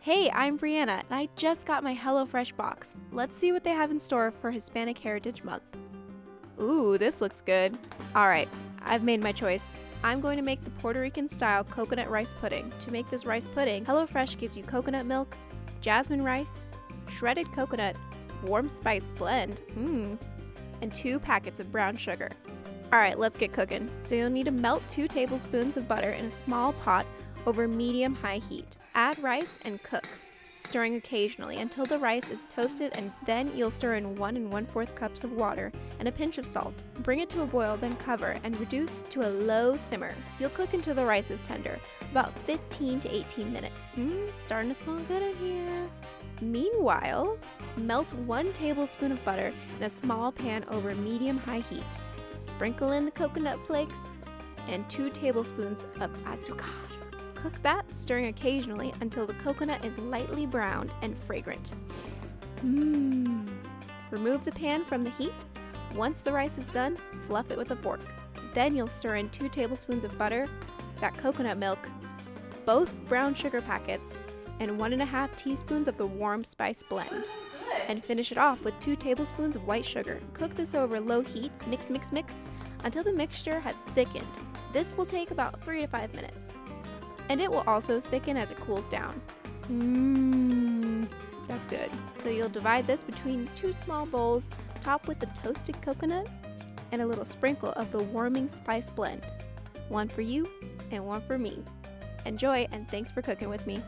Hey, I'm Brianna, and I just got my HelloFresh box. Let's see what they have in store for Hispanic Heritage Month. Ooh, this looks good. Alright, I've made my choice. I'm going to make the Puerto Rican style coconut rice pudding. To make this rice pudding, HelloFresh gives you coconut milk, jasmine rice, shredded coconut, warm spice blend, and 2 packets of brown sugar. Alright, let's get cooking. So you'll need to melt 2 tablespoons of butter in a small pot over medium-high heat. Add rice and cook, stirring occasionally until the rice is toasted, and then you'll stir in 1 1/4 cups of water and a pinch of salt. Bring it to a boil, then cover and reduce to a low simmer. You'll cook until the rice is tender, about 15 to 18 minutes. Starting to smell good in here. Meanwhile, melt 1 tablespoon of butter in a small pan over medium-high heat. Sprinkle in the coconut flakes and 2 tablespoons of azúcar. Cook that, stirring occasionally until the coconut is lightly browned and fragrant. Remove the pan from the heat. Once the rice is done, fluff it with a fork. Then you'll stir in 2 tablespoons of butter, that coconut milk, both brown sugar packets, and 1 1/2 teaspoons of the warm spice blend. And finish it off with 2 tablespoons of white sugar. Cook this over low heat, mix until the mixture has thickened. This will take about 3 to 5 minutes. And it will also thicken as it cools down. That's good. So you'll divide this between 2 small bowls, top with the toasted coconut and a little sprinkle of the warming spice blend. 1 for you and 1 for me. Enjoy, and thanks for cooking with me.